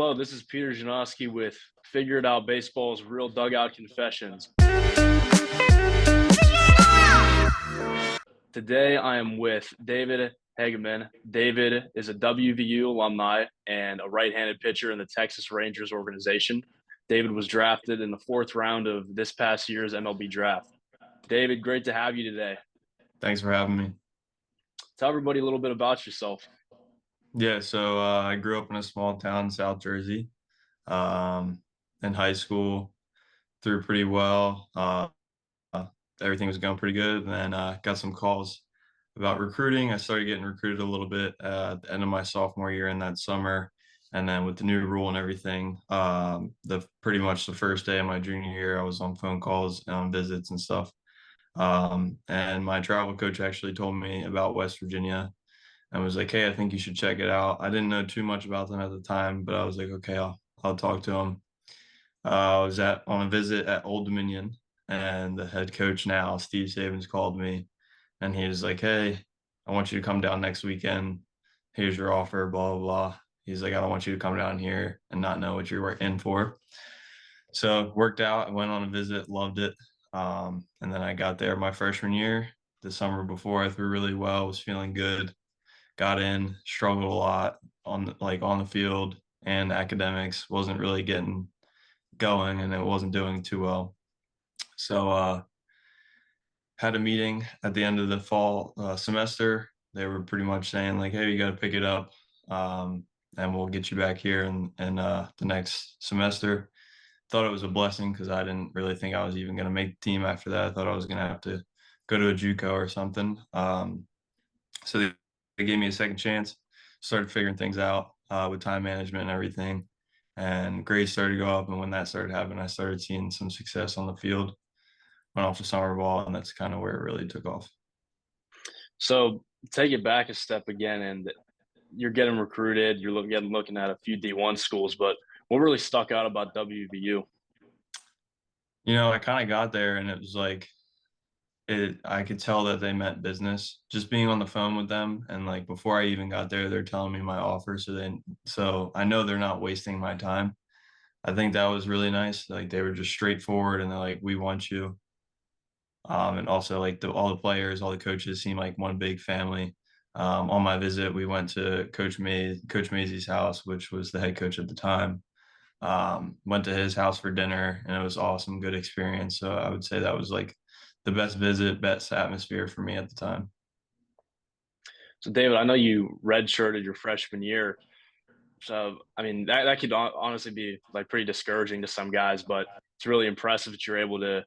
Hello, this is Peter Janoski with Figure It Out Baseball's Real Dugout Confessions. Today I am with David Hagaman. David is a WVU alumni and a right-handed pitcher in the Texas Rangers organization. David was drafted in the fourth round of this past year's MLB Draft. David, great to have you today. Thanks for having me. Tell everybody a little bit about yourself. Yeah, so I grew up in a small town in South Jersey. In high school, threw pretty well. Everything was going pretty good. And then got some calls about recruiting. I started getting recruited a little bit at the end of my sophomore year in that summer. And then with the new rule and everything, the pretty much the first day of my junior year, I was on phone calls and on visits and stuff. And my travel coach actually told me about West Virginia and was like, "Hey, I think you should check it out." I didn't know too much about them at the time, but I was like, "Okay, I'll talk to him." I was on a visit at Old Dominion, and the head coach now, Steve Sabins, called me, and he was like, "Hey, I want you to come down next weekend. Here's your offer, blah blah blah." He's like, "I don't want you to come down here and not know what you're in for." So it worked out. I went on a visit, loved it. And then I got there my freshman year. The summer before, I threw really well, was feeling good. Got in, struggled a lot on the field and academics, wasn't really getting going and it wasn't doing too well. So had a meeting at the end of the fall semester. They were pretty much saying like, "Hey, you got to pick it up, and we'll get you back here in the next semester." Thought it was a blessing because I didn't really think I was even going to make the team after that. I thought I was going to have to go to a JUCO or something. So they gave me a second chance, started figuring things out with time management and everything. And grades started to go up. And when that started happening, I started seeing some success on the field, went off to summer ball, and that's kind of where it really took off. So take it back a step again, and you're getting recruited. You're looking at a few D1 schools, but what really stuck out about WVU? I kind of got there and it was like, I could tell that they meant business just being on the phone with them. And like before I even got there, they're telling me my offer. So I know they're not wasting my time. I think that was really nice. Like they were just straightforward and they're like, "We want you." And also like all the players, all the coaches seem like one big family. On my visit, we went to Coach Mazey's house, which was the head coach at the time. Went to his house for dinner and it was awesome, good experience. So I would say that was like the best visit, best atmosphere for me at the time. So, David, I know you redshirted your freshman year. So, I mean, that could honestly be like pretty discouraging to some guys, but it's really impressive that you're able to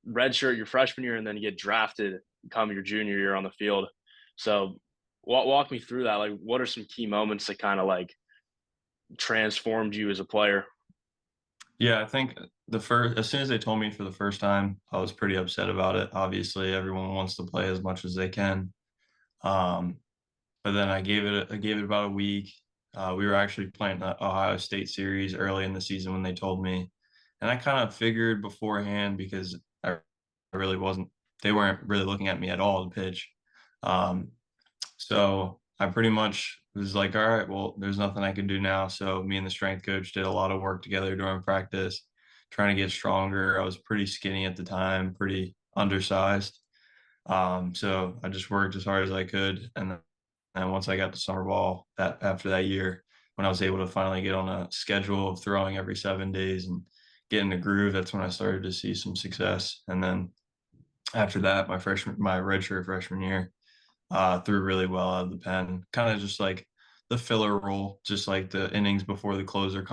redshirt your freshman year and then get drafted come your junior year on the field. So, walk me through that. Like, what are some key moments that kind of like transformed you as a player? Yeah, I think as soon as they told me for the first time, I was pretty upset about it. Obviously, everyone wants to play as much as they can. Um, but then I gave it about a week. We were actually playing the Ohio State series early in the season when they told me, and I kind of figured beforehand because I really wasn't. They weren't really looking at me at all to pitch. Um, so I pretty much was like, "All right, well, there's nothing I can do now." So me and the strength coach did a lot of work together during practice, trying to get stronger. I was pretty skinny at the time, pretty undersized. So I just worked as hard as I could, and once I got to summer ball that after that year, when I was able to finally get on a schedule of throwing every 7 days and get in the groove, that's when I started to see some success. And then after that, my redshirt freshman year, threw really well out of the pen, kind of just like the filler role, just like the innings before the closer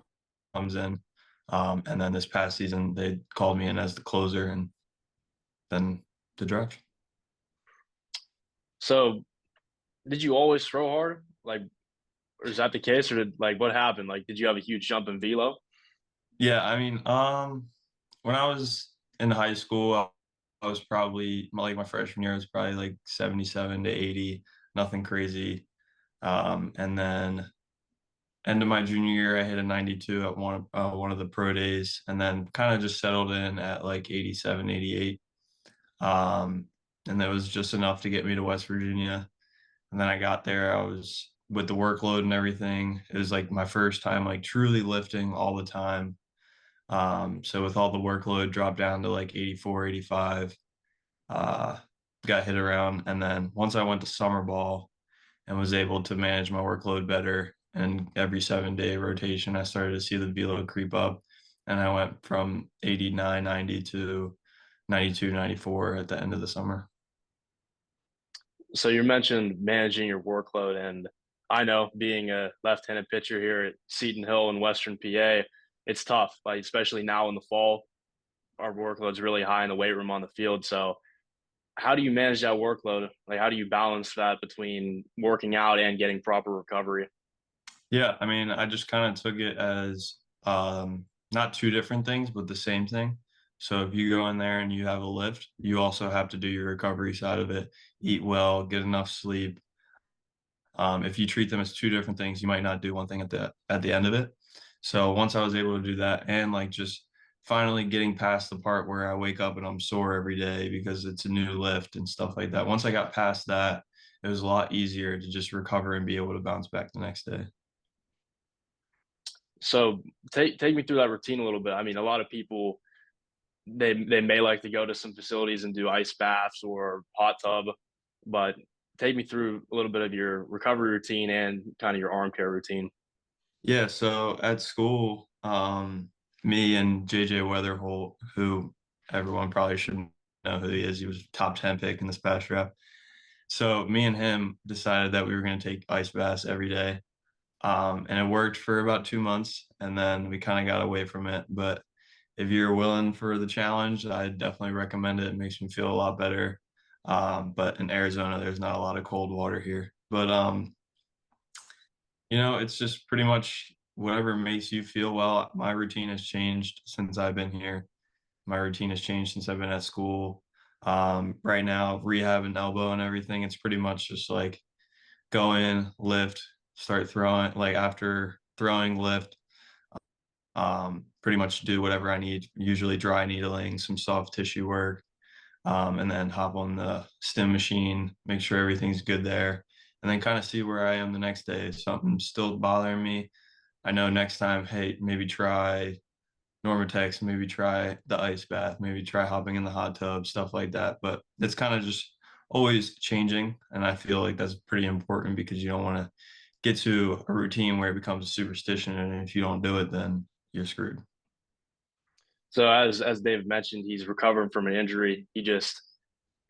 comes in. And then this past season, they called me in as the closer, and then the draft. So, did you always throw hard? Like, or is that the case, or what happened? Like, did you have a huge jump in velo? Yeah, I mean, when I was in high school, I was probably like my freshman year was probably like 77 to 80, nothing crazy. And then end of my junior year, I hit a 92 at one of the pro days, and then kind of just settled in at like 87, 88. And that was just enough to get me to West Virginia. And then I got there, I was with the workload and everything, it was like my first time like truly lifting all the time. So with all the workload dropped down to like 84, 85, uh, got hit around. And then once I went to summer ball and was able to manage my workload better, and every 7 day rotation, I started to see the velo creep up. And I went from 89, 90 to 92, 94 at the end of the summer. So you mentioned managing your workload, and I know being a left-handed pitcher here at Seton Hill in Western PA, it's tough. Like especially now in the fall, our workload's really high in the weight room on the field. So how do you manage that workload? Like how do you balance that between working out and getting proper recovery? Yeah, I mean, I just kind of took it as not two different things, but the same thing. So if you go in there and you have a lift, you also have to do your recovery side of it, eat well, get enough sleep. If you treat them as two different things, you might not do one thing at the end of it. So once I was able to do that, and like just finally getting past the part where I wake up and I'm sore every day because it's a new lift and stuff like that. Once I got past that, it was a lot easier to just recover and be able to bounce back the next day. So take me through that routine a little bit. I mean, a lot of people they may like to go to some facilities and do ice baths or hot tub, but take me through a little bit of your recovery routine and kind of your arm care routine. Yeah, so at school, me and JJ Weatherholt, who everyone probably should know who he is, he was top 10 pick in this past draft. So me and him decided that we were going to take ice baths every day. And it worked for about 2 months, and then we kind of got away from it. But if you're willing for the challenge, I definitely recommend it. It makes me feel a lot better. But in Arizona, there's not a lot of cold water here. But it's just pretty much whatever makes you feel well. My routine has changed since I've been here. My routine has changed since I've been at school. Right now, rehab and elbow and everything, it's pretty much just like go in, lift, start throwing, like after throwing, lift, pretty much do whatever I need, usually dry needling, some soft tissue work, and then hop on the stim machine, make sure everything's good there, and then kind of see where I am the next day. If something's still bothering me, I know next time, hey, maybe try Normatex, maybe try the ice bath, maybe try hopping in the hot tub, stuff like that. But it's kind of just always changing. And I feel like that's pretty important because you don't want to get to a routine where it becomes a superstition. And if you don't do it, then you're screwed. So as David mentioned, he's recovering from an injury. He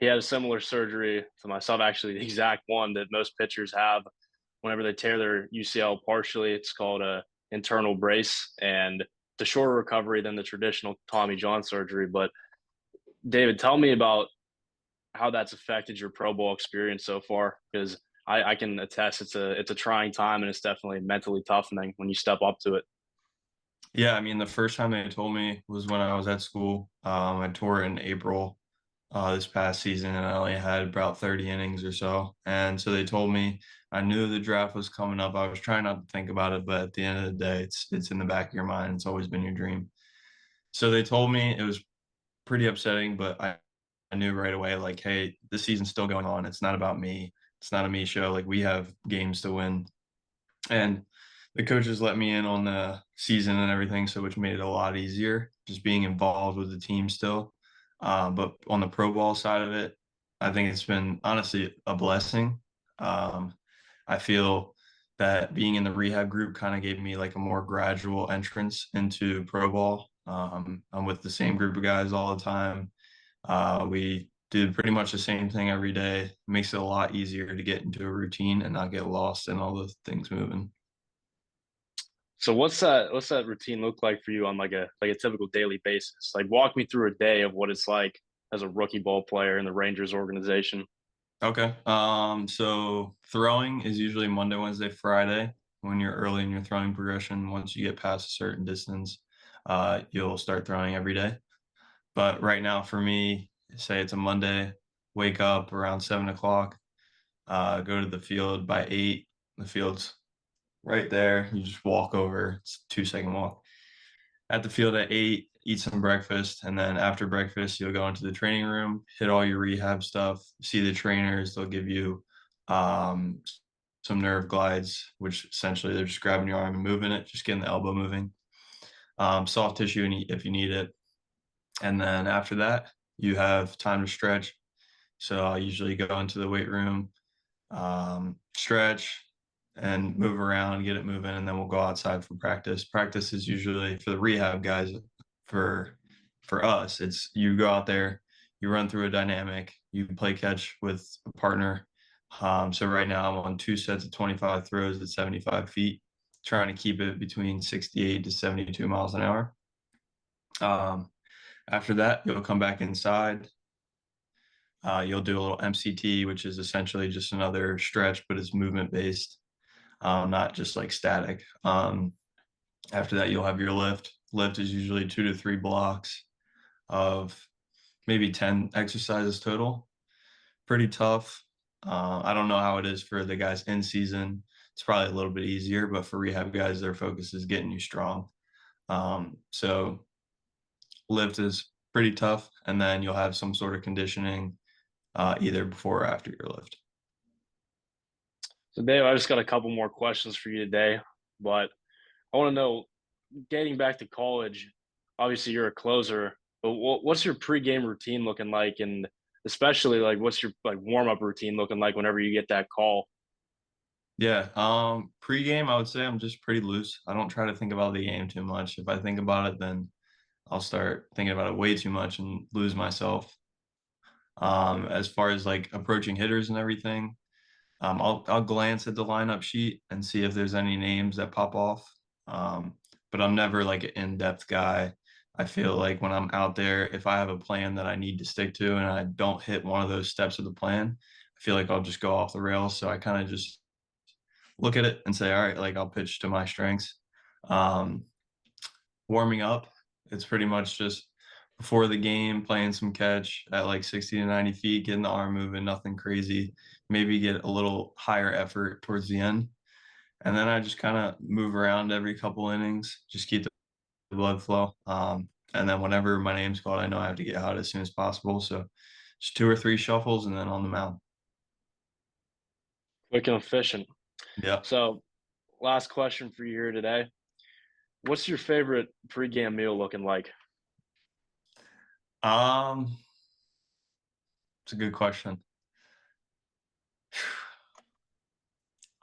had a similar surgery to myself, actually the exact one that most pitchers have whenever they tear their UCL partially. It's called a internal brace, and it's a shorter recovery than the traditional Tommy John surgery. But David, tell me about how that's affected your Pro Bowl experience so far, because I can attest it's a trying time and it's definitely mentally toughening when you step up to it. Yeah, I mean, the first time they told me was when I was at school. I tore it in April this past season, and I only had about 30 innings or so. And so they told me I knew the draft was coming up. I was trying not to think about it, but at the end of the day, it's in the back of your mind. It's always been your dream. So they told me it was pretty upsetting, but I knew right away, like, hey, this season's still going on. It's not about me. It's not a me show. Like we have games to win. And the coaches let me in on the season and everything, so which made it a lot easier, just being involved with the team still. But on the pro ball side of it, I think it's been honestly a blessing. Um, I feel that being in the rehab group kind of gave me like a more gradual entrance into pro ball. I'm with the same group of guys all the time. We did pretty much the same thing every day. It makes it a lot easier to get into a routine and not get lost in all the things moving. So what's that routine look like for you on like a typical daily basis? Like walk me through a day of what it's like as a rookie ball player in the Rangers organization. Okay. So throwing is usually Monday, Wednesday, Friday. When you're early in your throwing progression, once you get past a certain distance, you'll start throwing every day. But right now for me, say it's a Monday, wake up around 7 o'clock, go to the field by 8. The field's right there. You just walk over. It's a 2 second walk. At the field at 8, eat some breakfast, and then after breakfast, you'll go into the training room, hit all your rehab stuff, see the trainers. They'll give you some nerve glides, which essentially they're just grabbing your arm and moving it, just getting the elbow moving. Soft tissue if you need it. And then after that, you have time to stretch. So I usually go into the weight room, stretch and move around, get it moving, and then we'll go outside for practice. Practice is usually for the rehab guys. For us, it's you go out there, you run through a dynamic, you play catch with a partner. So right now I'm on 2 sets of 25 throws at 75 feet, trying to keep it between 68 to 72 miles an hour. After that, you'll come back inside. You'll do a little MCT, which is essentially just another stretch, but it's movement based, not just like static. After that, you'll have your lift. Lift is usually 2 to 3 blocks of maybe 10 exercises total. Pretty tough. I don't know how it is for the guys in season. It's probably a little bit easier, but for rehab guys, their focus is getting you strong. So lift is pretty tough, and then you'll have some sort of conditioning either before or after your lift. So, Dave, I just got a couple more questions for you today, but I want to know, dating back to college, obviously you're a closer, but what's your pregame routine looking like, and especially like what's your like warm up routine looking like whenever you get that call? Yeah, pregame, I would say I'm just pretty loose. I don't try to think about the game too much. If I think about it, then I'll start thinking about it way too much and lose myself. As far as like approaching hitters and everything, I'll glance at the lineup sheet and see if there's any names that pop off. But I'm never like an in-depth guy. I feel like when I'm out there, if I have a plan that I need to stick to and I don't hit one of those steps of the plan, I feel like I'll just go off the rails. So I kind of just look at it and say, all right, like I'll pitch to my strengths. Um, Warming up, it's pretty much just before the game, playing some catch at like 60 to 90 feet, getting the arm moving, nothing crazy. Maybe get a little higher effort towards the end. And then I just kind of move around every couple innings, just keep the blood flow. And then whenever my name's called, I know I have to get out as soon as possible. So just 2 or 3 shuffles and then on the mound. Quick and efficient. Yeah. So, last question for you here today. What's your favorite pregame meal looking like? Um, it's a good question.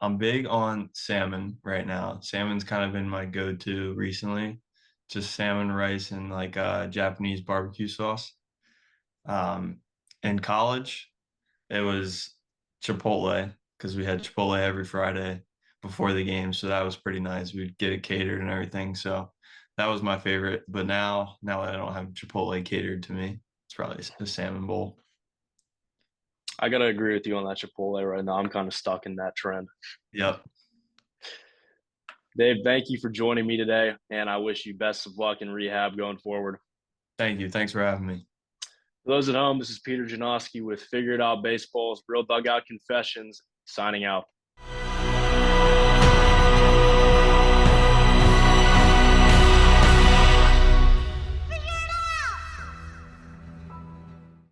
I'm big on salmon right now. Salmon's kind of been my go-to recently. Just salmon, rice, and like Japanese barbecue sauce. Um, in college, it was Chipotle because we had Chipotle every Friday before the game, so that was pretty nice. We'd get it catered and everything. So that was my favorite. But now that I don't have Chipotle catered to me, it's probably a salmon bowl. I gotta agree with you on that Chipotle right now. I'm kind of stuck in that trend. Yep. Dave, thank you for joining me today, and I wish you best of luck in rehab going forward. Thank you. Thanks for having me. For those at home, this is Peter Janoski with Figure It Out Baseball's Real Dugout Confessions, signing out.